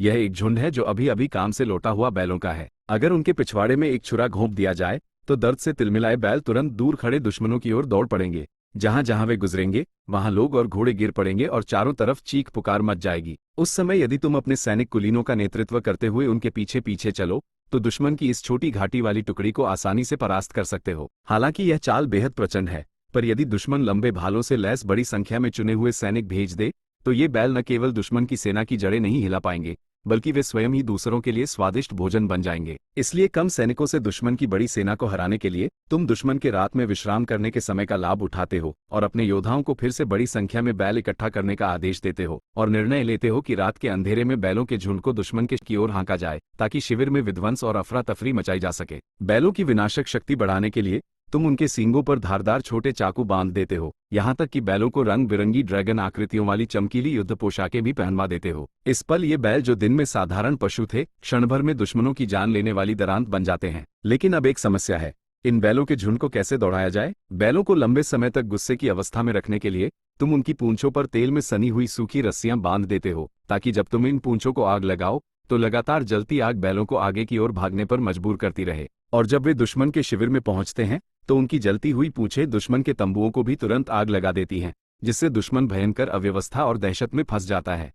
यह एक झुंड है जो अभी अभी काम से लौटा हुआ बैलों का है। अगर उनके पिछवाड़े में एक छुरा घोंप दिया जाए तो दर्द से तिलमिलाए बैल तुरंत दूर खड़े दुश्मनों की ओर दौड़ पड़ेंगे। जहां जहां वे गुजरेंगे वहां लोग और घोड़े गिर पड़ेंगे और चारों तरफ चीख पुकार मच जाएगी। उस समय यदि तुम अपने सैनिक कुलीनों का नेतृत्व करते हुए उनके पीछे पीछे चलो तो दुश्मन की इस छोटी घाटी वाली टुकड़ी को आसानी से परास्त कर सकते हो। हालांकि यह चाल बेहद प्रचंड है, पर यदि दुश्मन लंबे भालों से लैस बड़ी संख्या में चुने हुए सैनिक भेज दे तो ये बैल न केवल दुश्मन की सेना की जड़ें नहीं हिला पाएंगे, बल्कि वे स्वयं ही दूसरों के लिए स्वादिष्ट भोजन बन जाएंगे। इसलिए कम सैनिकों से दुश्मन की बड़ी सेना को हराने के लिए तुम दुश्मन के रात में विश्राम करने के समय का लाभ उठाते हो और अपने योद्धाओं को फिर से बड़ी संख्या में बैल इकट्ठा करने का आदेश देते हो और निर्णय लेते हो कि रात के अंधेरे में बैलों के झुंड को दुश्मन के की ओर हाँका जाए ताकि शिविर में विध्वंस और अफरा तफरी मचाई जा सके। बैलों की विनाशक शक्ति बढ़ाने के लिए तुम उनके सींगों पर धारदार छोटे चाकू बांध देते हो, यहाँ तक कि बैलों को रंग बिरंगी ड्रैगन आकृतियों वाली चमकीली युद्ध पोशाकें भी पहनवा देते हो। इस पल ये बैल जो दिन में साधारण पशु थे क्षण भर में दुश्मनों की जान लेने वाली दरांत बन जाते हैं। लेकिन अब एक समस्या है, इन बैलों के झुंड को कैसे दौड़ाया जाए। बैलों को लंबे समय तक गुस्से की अवस्था में रखने के लिए तुम उनकी पूंछों पर तेल में सनी हुई सूखी रस्सियां बांध देते हो ताकि जब तुम इन पूंछों को आग लगाओ तो लगातार जलती आग बैलों को आगे की ओर भागने पर मजबूर करती रहे, और जब वे दुश्मन के शिविर में पहुंचते हैं तो उनकी जलती हुई पूंछें दुश्मन के तंबुओं को भी तुरंत आग लगा देती हैं, जिससे दुश्मन भयंकर अव्यवस्था और दहशत में फंस जाता है।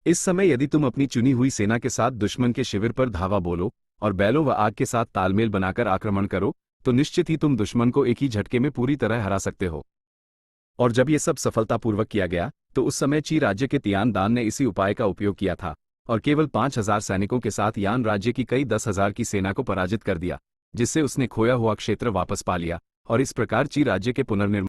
इस समय यदि तुम अपनी चुनी हुई सेना के साथ दुश्मन के शिविर पर धावा बोलो और बैलों व आग के साथ तालमेल बनाकर आक्रमण करो तो निश्चित ही तुम दुश्मन को एक ही झटके में पूरी तरह हरा सकते हो। और जब ये सब सफलतापूर्वक किया गया तो उस समय ची राज्य के तियान दान ने इसी उपाय का उपयोग किया था और केवल 5000 सैनिकों के साथ यान राज्य की कई 10,000 की सेना को पराजित कर दिया, जिससे उसने खोया हुआ क्षेत्र वापस पा लिया और इस प्रकार ची राज्य के पुनर्निर्माण